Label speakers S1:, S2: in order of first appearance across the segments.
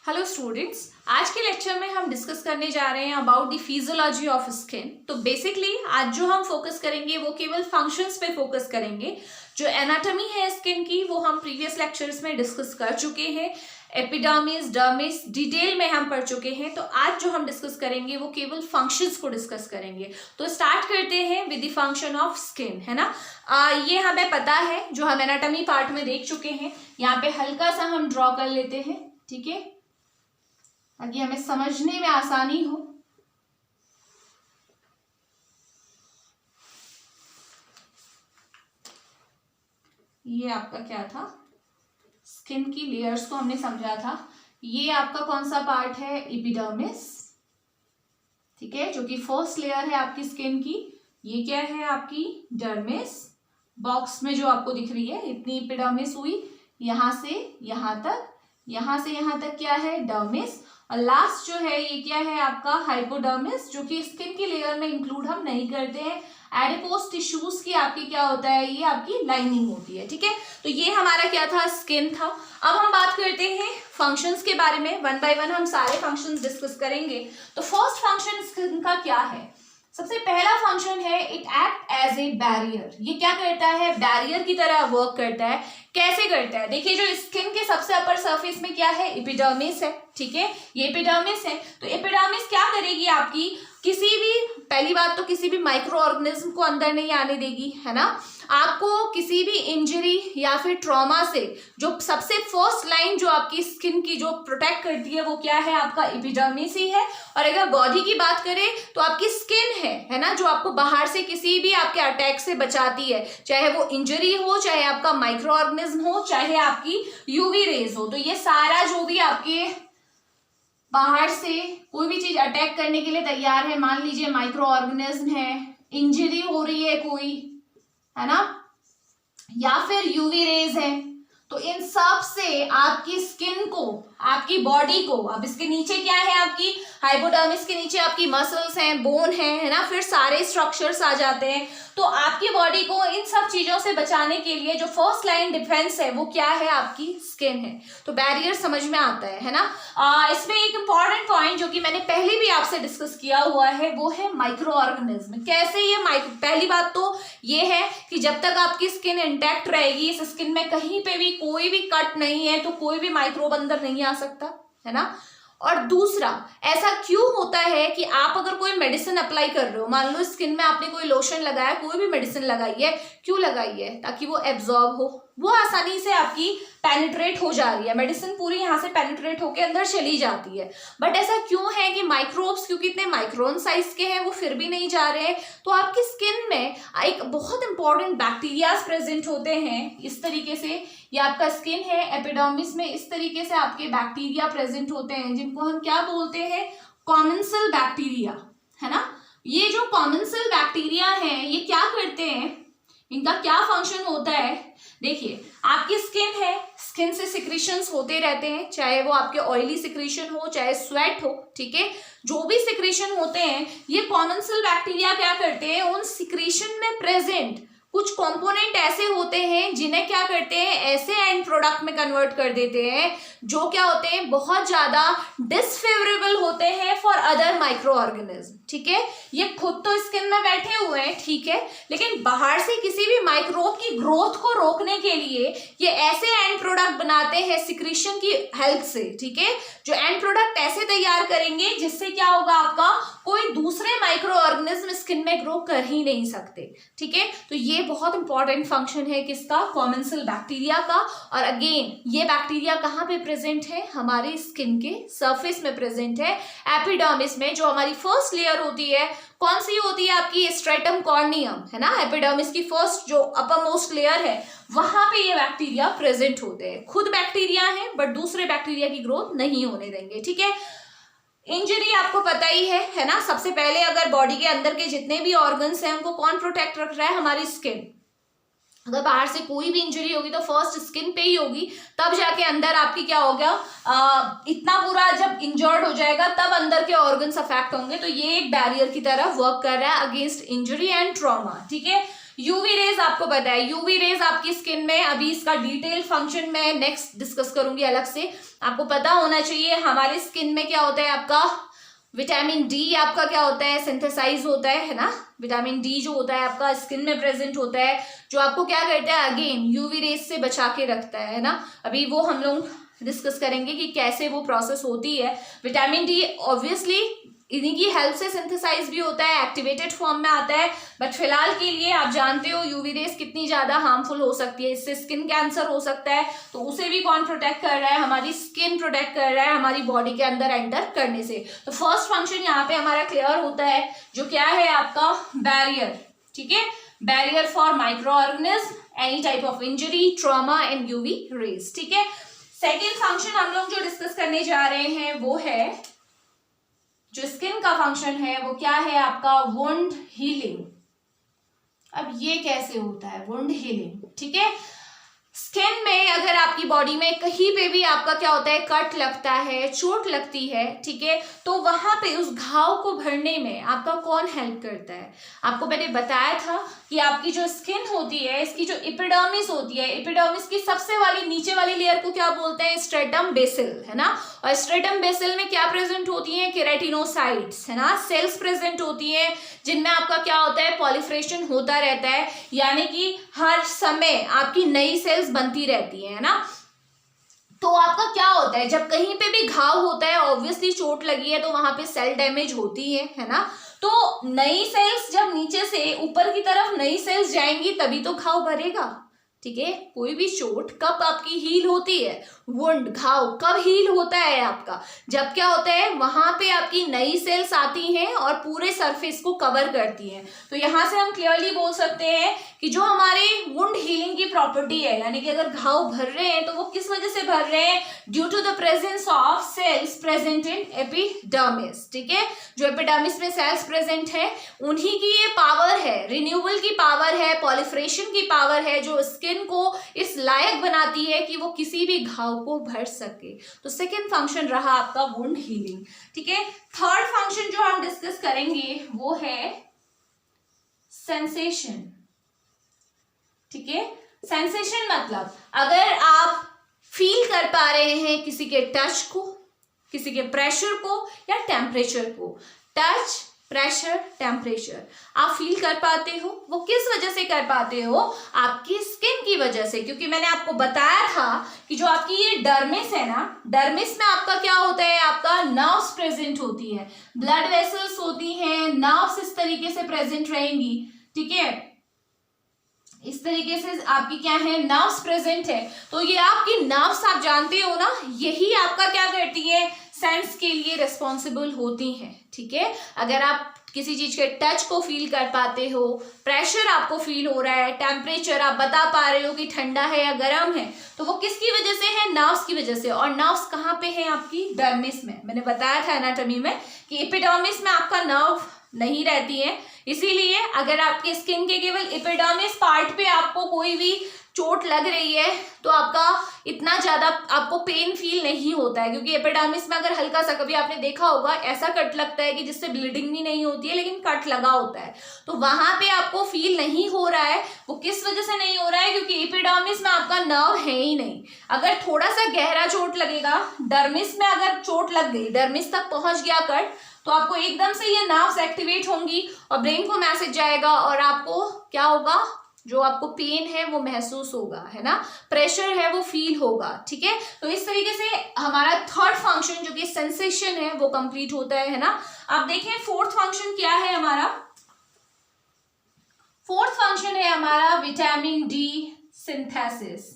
S1: Hello students, आज के lecture में हम डिस्कस करने जा रहे हैं about the physiology of skin. तो बेसिकली आज जो हम फोकस करेंगे वो केवल फंक्शंस पे फोकस करेंगे। जो एनाटॉमी है स्किन की वो हम प्रीवियस लेक्चर्स में डिस्कस कर चुके हैं। एपिडर्मिस, डर्मिस डिटेल में हम पढ़ चुके हैं। तो आज जो हम डिस्कस करेंगे वो केवल फंक्शंस को डिस्कस करेंगे। तो स्टार्ट करते हैं with the function of skin, है ना। ये हमें पता है, जो हम एनाटॉमी पार्ट में देख चुके हैं। यहाँ पे हल्का सा हम ड्रॉ कर लेते हैं, ठीक है, ताकि हमें समझने में आसानी हो। ये आपका क्या था, स्किन की लेयर्स को हमने समझा था। ये आपका कौन सा पार्ट है, एपिडर्मिस, ठीक है, जो कि फर्स्ट लेयर है आपकी स्किन की। ये क्या है आपकी डर्मिस, बॉक्स में जो आपको दिख रही है, इतनी एपिडर्मिस हुई, यहां से यहां तक, यहां से यहां तक क्या है, डर्मिस। और लास्ट जो है ये क्या है आपका हाइपोडर्मिस, जो कि स्किन की लेयर में इंक्लूड हम नहीं करते हैं। एडिपोज टिश्यूज की आपकी क्या होता है, ये आपकी लाइनिंग होती है, ठीक है। तो ये हमारा क्या था, स्किन था। अब हम बात करते हैं फंक्शंस के बारे में। वन बाय वन हम सारे फंक्शंस डिस्कस करेंगे। तो फर्स्ट फंक्शन स्किन का क्या है, सबसे पहला फंक्शन है it act as a barrier. ये क्या करता है, बैरियर की तरह वर्क करता है। कैसे करता है, देखिए, जो स्किन के सबसे अपर सरफेस में क्या है, एपिडर्मिस है, ठीक है, ये एपिडर्मिस है। तो एपिडर्मिस क्या करेगी आपकी, किसी भी, पहली बात तो किसी भी माइक्रो ऑर्गेनिज्म को अंदर नहीं आने देगी, है ना। आपको किसी भी इंजरी या फिर ट्रॉमा से जो सबसे फर्स्ट लाइन जो आपकी स्किन की जो प्रोटेक्ट करती है वो क्या है, आपका एपिडर्मिस ही है। और अगर बॉडी की बात करें तो आपकी स्किन है ना, जो आपको बाहर से किसी भी आपके अटैक से बचाती है, चाहे वो इंजरी हो, चाहे आपका माइक्रो ऑर्गेनिज्म हो, चाहे आपकी यूवी रेज हो। तो ये सारा जो भी आपके बाहर से कोई भी चीज अटैक करने के लिए तैयार है, मान लीजिए माइक्रो ऑर्गेनिज्म है, इंजरी हो रही है कोई, है ना, या फिर यूवी रेज है, तो इन सब से आपकी स्किन को, आपकी बॉडी को, अब इसके नीचे क्या है आपकी हाइपोडर्मिस के नीचे आपकी मसल्स हैं, बोन है ना, फिर सारे स्ट्रक्चर्स आ जाते हैं। तो आपकी बॉडी को इन सब चीजों से बचाने के लिए जो फर्स्ट लाइन डिफेंस है वो क्या है, आपकी स्किन है। तो बैरियर समझ में आता है ना। इसमें एक इंपॉर्टेंट पॉइंट जो कि मैंने पहले भी आपसे डिस्कस किया हुआ है वो है माइक्रो ऑर्गेनिज्म। कैसे ये पहली बात तो ये है कि जब तक आपकी स्किन इंटैक्ट रहेगी, इस स्किन में कहीं पे भी कोई भी कट नहीं है, तो कोई भी माइक्रोब अंदर नहीं आ सकता, है ना। और दूसरा, ऐसा क्यों होता है कि आप अगर कोई मेडिसिन अप्लाई कर रहे हो, मान लो स्किन में आपने कोई लोशन लगाया, कोई भी मेडिसिन लगाई है, क्यों लगाई है, ताकि वो एब्जॉर्ब हो, वो आसानी से आपकी पेनिट्रेट हो जा रही है, मेडिसिन पूरी यहाँ से पेनिट्रेट होके अंदर चली जाती है। बट ऐसा क्यों है कि माइक्रोब्स, क्योंकि इतने माइक्रोन साइज के हैं, वो फिर भी नहीं जा रहे हैं। तो आपकी स्किन में एक बहुत इंपॉर्टेंट बैक्टीरियाज प्रेजेंट होते हैं, इस तरीके से। ये आपका स्किन है, एपिडर्मिस में इस तरीके से आपके बैक्टीरिया प्रेजेंट होते हैं, जिनको हम क्या बोलते हैं, कॉमेंसल बैक्टीरिया, है ना। ये जो कॉमेंसल बैक्टीरिया हैं, ये क्या करते हैं, इनका क्या फंक्शन होता है, देखिए, आपकी स्किन है, स्किन से सिक्रीशंस होते रहते हैं, चाहे वो आपके ऑयली सिक्रीशन हो, चाहे स्वेट हो, ठीक है, जो भी सिक्रीशन होते हैं, ये कॉमेंसल बैक्टीरिया क्या करते हैं, उन सिक्रीशन में प्रेजेंट कुछ कंपोनेंट ऐसे होते हैं जिन्हें क्या करते हैं, ऐसे एंड प्रोडक्ट में कन्वर्ट कर देते हैं जो क्या होते हैं, बहुत ज्यादा डिसफेवरेबल होते हैं फॉर अदर माइक्रो ऑर्गेनिज्म, ठीक है। ये खुद तो स्किन में बैठे हुए हैं, ठीक है, लेकिन बाहर से किसी भी माइक्रोब की ग्रोथ को रोकने के लिए ये ऐसे एंड प्रोडक्ट बनाते हैं सिक्रीशन की हेल्प से, ठीक है, जो एंड प्रोडक्ट ऐसे तैयार करेंगे जिससे क्या होगा, आपका कोई दूसरे माइक्रो ऑर्गेनिज्म स्किन में ग्रो कर ही नहीं सकते, ठीक है। तो ये बहुत इंपॉर्टेंट फंक्शन है किसका, कॉमेंसल बैक्टीरिया का। और अगेन ये बैक्टीरिया कहाँ पे प्रेजेंट है, हमारे स्किन के सरफेस में प्रेजेंट है, एपिडर्मिस में। जो हमारी फर्स्ट लेयर होती है, कौन सी होती है आपकी, स्ट्रेटम कॉर्नियम, है ना, एपिडर्मिस की फर्स्ट जो अपर मोस्ट लेयर है, वहां पे ये बैक्टीरिया प्रेजेंट होते हैं। खुद बैक्टीरिया है बट दूसरे बैक्टीरिया की ग्रोथ नहीं होने देंगे, ठीक है। इंजरी आपको पता ही है ना, सबसे पहले अगर बॉडी के अंदर के जितने भी ऑर्गन्स हैं उनको कौन प्रोटेक्ट रख रहा है, हमारी स्किन। अगर बाहर से कोई भी इंजरी होगी तो फर्स्ट स्किन पे ही होगी, तब जाके अंदर आपकी क्या होगा, इतना पूरा जब इंजर्ड हो जाएगा तब अंदर के ऑर्गन्स अफेक्ट होंगे। तो ये एक बैरियर की तरह वर्क कर रहा है अगेंस्ट इंजरी एंड ट्रॉमा, ठीक है। यूवी रेज आपको पता है, यूवी रेज आपकी स्किन में, अभी इसका डिटेल फंक्शन मैं नेक्स्ट डिस्कस करूंगी अलग से। आपको पता होना चाहिए हमारे स्किन में क्या होता है, आपका विटामिन डी आपका क्या होता है, सिंथेसाइज होता है ना। विटामिन डी जो होता है आपका स्किन में प्रेजेंट होता है, जो आपको क्या करता है, अगेन यूवी रेज से बचा के रखता है ना। अभी वो हम लोग डिस्कस करेंगे कि कैसे वो प्रोसेस होती है। विटामिन डी ऑब्वियसली इन्हीं की हेल्प से सिंथेसाइज भी होता है, एक्टिवेटेड फॉर्म में आता है, बट फिलहाल के लिए आप जानते हो यूवी रेज कितनी ज्यादा हार्मफुल हो सकती है, इससे स्किन कैंसर हो सकता है। तो उसे भी कौन प्रोटेक्ट कर रहा है, हमारी स्किन प्रोटेक्ट कर रहा है हमारी बॉडी के अंदर एंटर करने से। तो फर्स्ट फंक्शन यहाँ पे हमारा क्लियर होता है, जो क्या है आपका बैरियर, ठीक है, barrier for micro organism, any type of injury, trauma and UV rays, ठीक है। सेकेंड फंक्शन हम लोग जो डिस्कस करने जा रहे हैं वो है, जो स्किन का फंक्शन है वो क्या है आपका, वुंड हीलिंग। अब ये कैसे होता है वुंड हीलिंग, ठीक है। स्किन में अगर आपकी बॉडी में कहीं पे भी आपका क्या होता है, कट लगता है, चोट लगती है, ठीक है, तो वहां पे उस घाव को भरने में आपका कौन हेल्प करता है। आपको मैंने बताया था कि आपकी जो स्किन होती है, इसकी जो एपिडर्मिस होती है, एपिडर्मिस की सबसे वाली नीचे वाली लेयर को क्या बोलते हैं, स्ट्रेटम बेसिल, है ना। और स्ट्रेटम बेसिल में क्या प्रेजेंट होती है, केराटिनोसाइट्स, है ना, सेल्स प्रेजेंट होती है, जिनमें आपका क्या होता है, पॉलीफ्रेशन होता रहता है, यानी कि हर समय आपकी नई सेल्स बनती रहती है ना। तो आपका क्या होता है, जब कहीं पे भी घाव होता है, ऑब्वियसली चोट लगी है तो वहां पे सेल डैमेज होती है ना। तो नई सेल्स जब नीचे से ऊपर की तरफ नई सेल्स जाएंगी तभी तो घाव भरेगा, ठीक है। कोई भी चोट कब आपकी हील होती है, वुंड, घाव कब हील होता है आपका, जब क्या होता है, वहां पे आपकी नई सेल्स आती हैं और पूरे सरफेस को कवर करती हैं। तो यहां से हम क्लियरली बोल सकते हैं कि जो हमारे वुंड हीलिंग की प्रॉपर्टी है, यानी कि अगर घाव भर रहे हैं तो वो किस वजह से भर रहे हैं, due to the presence of cells present in epidermis, ठीक है। जो एपिडर्मिस में सेल्स प्रेजेंट है उन्हीं की ये पावर है, रिन्यूअल की पावर है, पॉलीफ्रेशन की पावर है, जो स्किन को इस लायक बनाती है कि वो किसी भी घाव को भर सके। तो सेकेंड फंक्शन रहा आपका वुंड हीलिंग, ठीक है। थर्ड फंक्शन जो हम डिस्कस करेंगे वो है सेंसेशन, ठीक है। सेंसेशन मतलब अगर आप फील कर पा रहे हैं किसी के टच को, किसी के प्रेशर को या टेम्परेचर को, टच, प्रेशर, टेम्परेचर आप फील कर पाते हो, वो किस वजह से कर पाते हो, आपकी स्किन की वजह से। क्योंकि मैंने आपको बताया था कि जो आपकी ये डर्मिस है ना, डर्मिस में आपका क्या होता है, आपका नर्व्स प्रेजेंट होती है, ब्लड वेसल्स होती हैं, नर्व्स इस तरीके से प्रेजेंट रहेंगी, ठीक है, इस तरीके से आपकी क्या है, नर्व्स प्रेजेंट है। तो ये आपकी नर्व्स आप जानते हो ना, यही आपका क्या करती है, सेंस के लिए रिस्पॉन्सिबल होती हैं, ठीक है। अगर आप किसी चीज के टच को फील कर पाते हो, प्रेशर आपको फील हो रहा है, टेम्परेचर आप बता पा रहे हो कि ठंडा है या गर्म है, तो वो किसकी वजह से है, नर्व्स की वजह से। और नर्व्स कहाँ पे है, आपकी डर्मिस में। मैंने बताया था एनाटॉमी में कि एपिडर्मिस में आपका नर्व नहीं रहती है, इसीलिए अगर आपकी स्किन के केवल एपिडर्मिस पार्ट पे आपको कोई भी चोट लग रही है तो आपका इतना ज्यादा आपको पेन फील नहीं होता है, क्योंकि एपिडर्मिस में अगर हल्का सा, कभी आपने देखा होगा ऐसा कट लगता है कि जिससे ब्लीडिंग भी नहीं होती है लेकिन कट लगा होता है, तो वहां पे आपको फील नहीं हो रहा है। वो किस वजह से नहीं हो रहा है, क्योंकि एपिडर्मिस में आपका नर्व है ही नहीं। अगर थोड़ा सा गहरा चोट लगेगा, डर्मिस में अगर चोट लग गई, डर्मिस तक पहुंच गया कट, तो आपको एकदम से ये नर्व्स एक्टिवेट होंगी और ब्रेन को मैसेज जाएगा और आपको क्या होगा, जो आपको पेन है वो महसूस होगा, है ना, प्रेशर है वो फील होगा, ठीक है। तो इस तरीके से हमारा थर्ड फंक्शन जो कि सेंसेशन है वो कंप्लीट होता है ना। आप देखें फोर्थ फंक्शन क्या है हमारा, फोर्थ फंक्शन है हमारा विटामिन डी सिंथेसिस।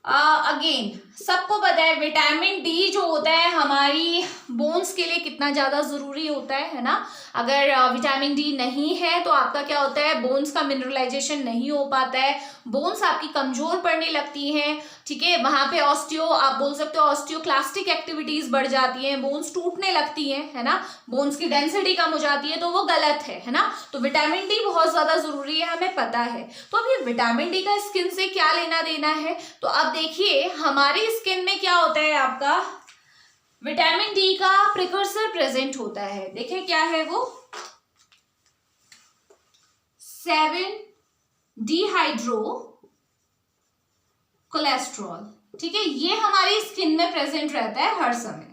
S1: अगेन सबको पता है विटामिन डी जो होता है हमारी बोन्स के लिए कितना ज्यादा जरूरी होता है ना। अगर विटामिन डी नहीं है तो आपका क्या होता है, बोन्स का मिनरलाइजेशन नहीं हो पाता है, बोन्स आपकी कमजोर पड़ने लगती हैं, ठीक है। वहां पे ऑस्टियो, आप बोल सकते हो ऑस्टियोक्लास्टिक एक्टिविटीज बढ़ जाती हैं, बोन्स टूटने लगती हैं, है ना, बोन्स की डेंसिटी कम हो जाती है, तो वो गलत है ना। तो विटामिन डी बहुत ज्यादा जरूरी है, हमें पता है। तो अब ये विटामिन डी का स्किन से क्या लेना देना है, तो अब देखिए हमारी स्किन में क्या होता है, आपका विटामिन डी का प्रिकर्सर प्रेजेंट होता है। देखिए क्या है वो, 7-डिहाइड्रो कोलेस्ट्रॉल, ठीक है, ये हमारी स्किन में प्रेजेंट रहता है हर समय,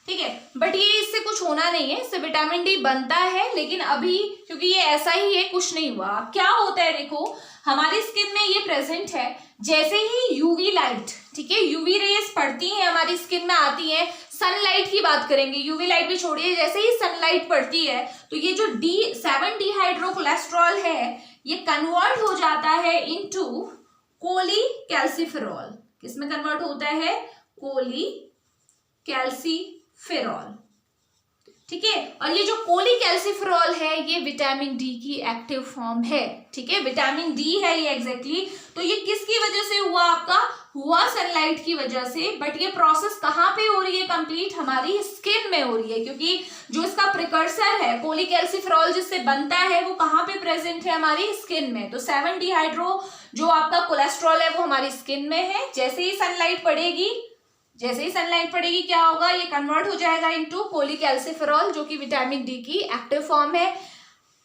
S1: ठीक है। बट ये इससे कुछ होना नहीं है, इससे विटामिन डी बनता है, लेकिन अभी क्योंकि ये ऐसा ही है, कुछ नहीं हुआ। क्या होता है देखो, हमारी स्किन में ये प्रेजेंट है, जैसे ही यूवी लाइट, ठीक है, यूवी रेज पड़ती है हमारी स्किन में आती है, सनलाइट की बात करेंगे, यूवी लाइट भी छोड़िए, जैसे ही सनलाइट पड़ती है तो ये जो 7-डिहाइड्रो कोलेस्ट्रॉल है ये कन्वर्ट हो जाता है इनटू कोलीकैल्सिफेरॉल। किसमें कन्वर्ट होता है? कोलीकैल्सिफेरॉल, ठीक है। और ये जो कोलीकैल्सिफेरॉल है ये विटामिन डी की एक्टिव फॉर्म है, ठीक है, विटामिन डी है ये एग्जैक्टली। तो ये किसकी वजह से हुआ? आपका हुआ सनलाइट की वजह से। बट ये प्रोसेस कहाँ पे हो रही है कंप्लीट? हमारी स्किन में हो रही है, क्योंकि जो इसका प्रिकर्सर है कोलीकैल्सिफेरॉल जिससे बनता है वो कहाँ पे प्रेजेंट है? हमारी स्किन में। तो 7-डिहाइड्रो जो आपका कोलेस्ट्रॉल है वो हमारी स्किन में है। जैसे ही सनलाइट पड़ेगी क्या होगा? ये कन्वर्ट हो जाएगा इनटू कोलीकैल्सिफेरॉल जो कि विटामिन डी की एक्टिव फॉर्म है।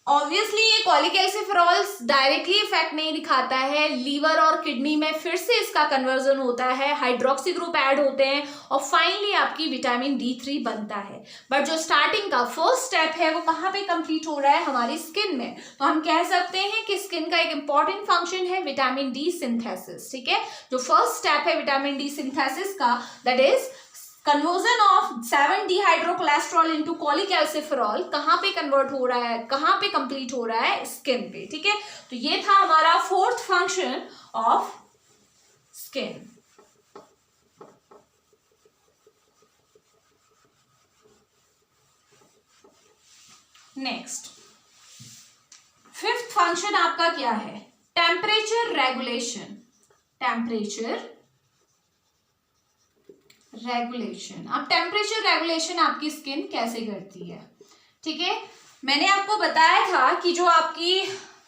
S1: ऑब्वियसली ये कोलीकैल्सिफेरॉल डायरेक्टली इफेक्ट नहीं दिखाता है, लीवर और किडनी में फिर से इसका कन्वर्जन होता है, हाइड्रोक्सी ग्रुप ऐड होते हैं और फाइनली आपकी विटामिन D3 बनता है। बट जो स्टार्टिंग का फर्स्ट स्टेप है वो कहाँ पे कंप्लीट हो रहा है? हमारी स्किन में। तो हम कह सकते हैं कि स्किन का एक इंपॉर्टेंट फंक्शन है विटामिन डी सिंथेसिस, ठीक है। जो फर्स्ट स्टेप है विटामिन डी सिंथेसिस का, दैट इज कन्वर्जन ऑफ 7-डिहाइड्रो कोलेस्ट्रॉल इनटू कोलीकैल्सिफेरॉल, कहाँ पे कन्वर्ट हो रहा है, कहाँ पे कंप्लीट हो रहा है? स्किन पे, ठीक है। तो ये था हमारा fourth function of skin. Next fifth function आपका क्या है? Temperature regulation. Temperature regulation. अब टेम्परेचर रेगुलेशन आपकी स्किन कैसे करती है? ठीक है, मैंने आपको बताया था कि जो आपकी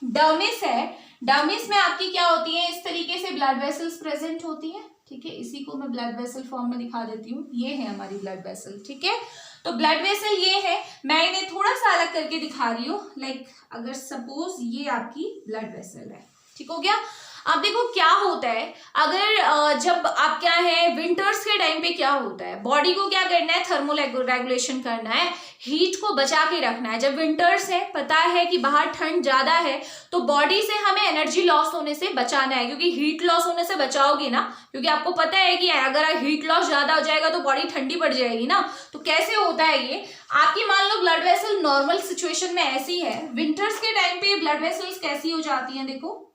S1: डर्मिस है, डर्मिस में आपकी क्या होती है? इस तरीके से ब्लड वेसल्स प्रेजेंट होती है, ठीक है। इसी को मैं ब्लड वेसल फॉर्म में दिखा देती हूँ। ये है हमारी ब्लड वेसल, ठीक है। तो ब्लड वेसल ये है, मैं इन्हें थोड़ा सा अलग करके दिखा रही हूँ। लाइक अगर सपोज ये आपकी ब्लड वेसल है, ठीक हो गया। अब देखो क्या होता है, अगर जब आप क्या है विंटर्स के टाइम पे क्या होता है, बॉडी को क्या करना है? थर्मो रेगुलेशन करना है, हीट को बचा के रखना है। जब विंटर्स है, पता है कि बाहर ठंड ज्यादा है, तो बॉडी से हमें एनर्जी लॉस होने से बचाना है, क्योंकि हीट लॉस होने से बचाओगे ना, क्योंकि आपको पता है कि अगर हीट लॉस ज्यादा हो जाएगा तो बॉडी ठंडी पड़ जाएगी ना। तो कैसे होता है ये? आपकी मान low blood vessel normal situation में ऐसी है, विंटर्स के टाइम पे ब्लड वेसल्स कैसी हो जाती हैं? देखो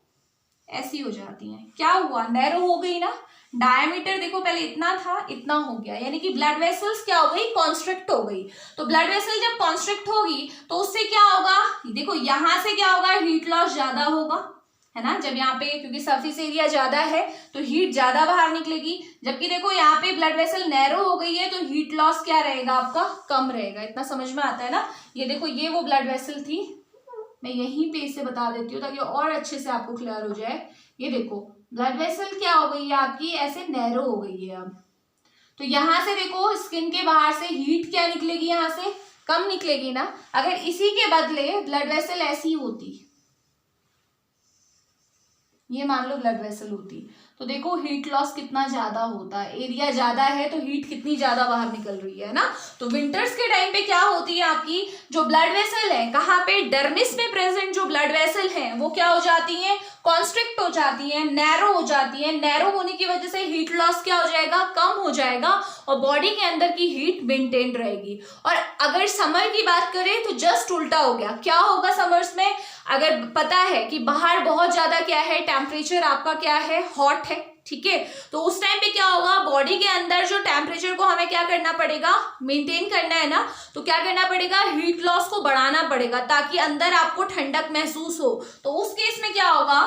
S1: ऐसी हो जाती हैं। क्या हुआ? नैरो हो गई ना। डायमीटर देखो पहले इतना था, इतना हो गया, यानी कि ब्लड वेसल्स क्या हो गई? कॉन्स्ट्रिक्ट हो गई। तो ब्लड वेसल जब कॉन्स्ट्रिक्ट होगी तो उससे क्या होगा? देखो यहां से क्या होगा? हीट लॉस ज्यादा होगा, है ना। जब यहाँ पे क्योंकि सरफेस एरिया ज्यादा है तो हीट ज्यादा बाहर निकलेगी, जबकि देखो यहाँ पे ब्लड वेसल नैरो हो गई है तो हीट लॉस क्या रहेगा आपका? कम रहेगा। इतना समझ में आता है ना। ये देखो ये वो ब्लड वेसल थी, मैं यहीं पे इसे बता देती हूँ ताकि और अच्छे से आपको क्लियर हो जाए। ये देखो ब्लड वेसल क्या हो गई है आपकी? ऐसे नैरो हो गई है। अब तो यहां से देखो स्किन के बाहर से हीट क्या निकलेगी? यहां से कम निकलेगी ना। अगर इसी के बदले ब्लड वेसल ऐसी होती, ये मान लो ब्लड वेसल होती, तो देखो हीट लॉस कितना ज्यादा होता है। एरिया ज्यादा है तो हीट कितनी ज्यादा बाहर निकल रही है ना। तो विंटर्स के टाइम पे क्या होती है आपकी जो ब्लड वेसल है, कहाँ पे? डर्मिस में प्रेजेंट जो ब्लड वेसल है वो क्या हो जाती है? कॉन्स्ट्रिक्ट हो जाती है, नैरो हो जाती है। नैरो होने की वजह से हीट लॉस क्या हो जाएगा? कम हो जाएगा और बॉडी के अंदर की हीट मेंटेन रहेगी। और अगर समर की बात करें तो जस्ट उल्टा हो गया। क्या होगा समर्स में? अगर पता है कि बाहर बहुत ज्यादा क्या है, टेम्परेचर आपका क्या है? हॉट है, ठीक है। तो उस टाइम पे क्या होगा? बॉडी के अंदर जो टेम्परेचर को हमें क्या करना पड़ेगा? मेंटेन करना है ना। तो क्या करना पड़ेगा? हीट लॉस को बढ़ाना पड़ेगा ताकि अंदर आपको ठंडक महसूस हो। तो उस केस में क्या होगा?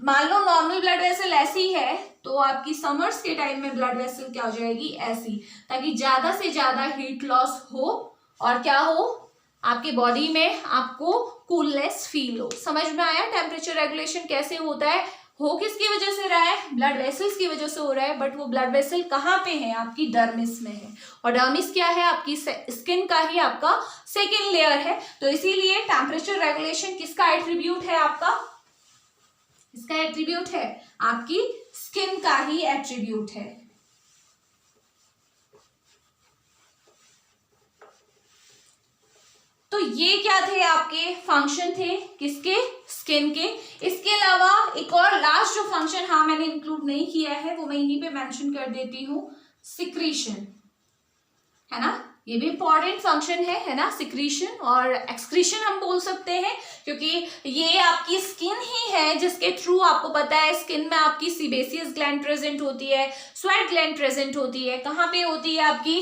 S1: मान लो नॉर्मल ब्लड वेसल ऐसी है तो आपकी समर्स के टाइम में ब्लड वेसल क्या हो जाएगी? ऐसी, ताकि ज्यादा से ज्यादा हीट लॉस हो और क्या हो? आपके बॉडी में आपको कूलनेस फील हो। समझ में आया टेम्परेचर रेगुलेशन कैसे होता है? हो किसकी वजह से रहा है, ब्लड वेसल्स की वजह से हो रहा है, बट वो ब्लड वेसल कहाँ पे है, आपकी डर्मिस में है, और डर्मिस क्या है, आपकी स्किन का ही आपका सेकेंड लेयर है। तो इसीलिए टेम्परेचर रेगुलेशन किसका एट्रीब्यूट है, आपका इसका एट्रीब्यूट है, आपकी स्किन का ही एट्रीब्यूट है। तो ये क्या थे, आपके फंक्शन थे किसके, स्किन के। इसके अलावा एक और लास्ट जो फंक्शन हाँ मैंने इंक्लूड नहीं किया है वो मैं यहीं पे मेंशन कर देती हूँ, सिक्रीशन, है ना, ये भी इंपॉर्टेंट फंक्शन है ना, सिक्रीशन और एक्सक्रीशन हम बोल सकते हैं, क्योंकि ये आपकी स्किन ही है जिसके थ्रू, आपको पता है स्किन में आपकी सीबेसियस ग्लैंड प्रेजेंट होती है, स्वेट ग्लैंड प्रेजेंट होती है, कहाँ पे होती है आपकी,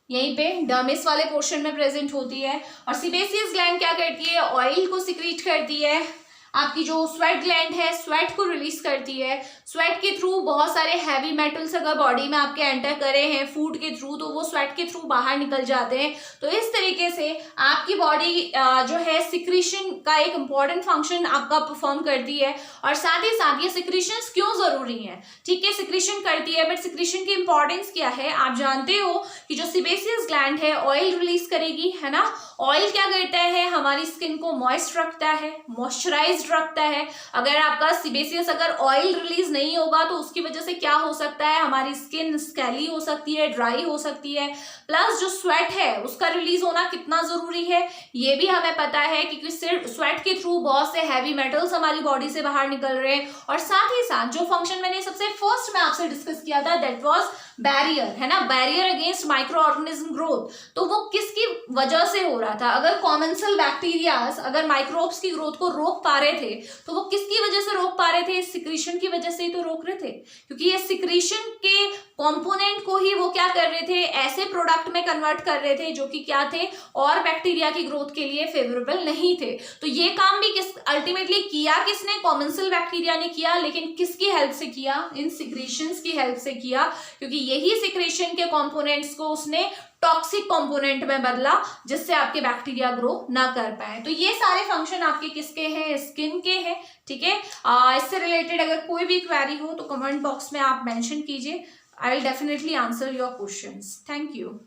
S1: यहीं पे डर्मिस वाले पोर्शन में प्रेजेंट होती है। और सीबेसियस ग्लैंड क्या करती है, ऑयल को सिक्रीट करती है, आपकी जो स्वेट ग्लैंड है स्वेट को रिलीज करती है, स्वेट के थ्रू बहुत सारे हैवी मेटल्स अगर बॉडी में आपके एंटर करे हैं फूड के थ्रू, तो वो स्वेट के थ्रू बाहर निकल जाते हैं। तो इस तरीके से आपकी बॉडी जो है सिक्रीशन का एक इंपॉर्टेंट फंक्शन आपका परफॉर्म करती है। और साथ ही साथ ये सिक्रीशंस क्यों जरूरी है, ठीक है, सिक्रीशन करती है बट सिक्रीशन की इंपॉर्टेंस क्या है, आप जानते हो कि जो सीबेसियस ग्लैंड है ऑयल रिलीज करेगी, है ना, ऑयल क्या करता है, हमारी स्किन को मॉइस्ट रखता है, मॉइस्चराइज रखता है। अगर आपका सीबेसियस अगर ऑयल रिलीज नहीं होगा तो उसकी वजह से क्या हो सकता है, हमारी स्किन स्कैली हो सकती है, ड्राई हो सकती है, प्लस जो स्वेट है उसका रिलीज होना कितना जरूरी है ये भी हमें पता है, क्योंकि सिर्फ स्वेट के थ्रू बहुत से हैवी मेटल्स हमारी बॉडी से बाहर निकल रहे हैं। और साथ ही साथ जो फंक्शन मैंने सबसे फर्स्ट में आपसे डिस्कस किया था दैट वाज बैरियर, है ना, barrier against micro organism growth, तो वो किसकी वजह से हो रहा था, अगर कॉमेंसल बैक्टीरियाज अगर माइक्रोब्स की ग्रोथ को रोक पा रहे थे तो वो किसकी वजह से रोक पा रहे थे, सिक्रीशन की वजह से ही तो रोक रहे थे, क्योंकि ये सिक्रीशन के कंपोनेंट को ही वो क्या कर रहे थे, ऐसे प्रोडक्ट में कन्वर्ट कर रहे थे जो कि क्या थे, और बैक्टीरिया की ग्रोथ के लिए फेवरेबल नहीं थे। तो ये काम भी किस अल्टीमेटली किया किसने, कॉमेंसल बैक्टीरिया ने किया, लेकिन किसकी हेल्प से किया, इन सिक्रीशंस की हेल्प से किया, क्योंकि यही सिक्रीशन के कंपोनेंट्स को उसने टॉक्सिक कंपोनेंट में बदला जिससे आपके बैक्टीरिया ग्रो ना कर पाए। तो ये सारे फंक्शन आपके किसके हैं, स्किन के हैं, ठीक है। इससे रिलेटेड अगर कोई भी क्वेरी हो तो कमेंट बॉक्स में आप मेंशन कीजिए, I will definitely answer your questions. Thank you.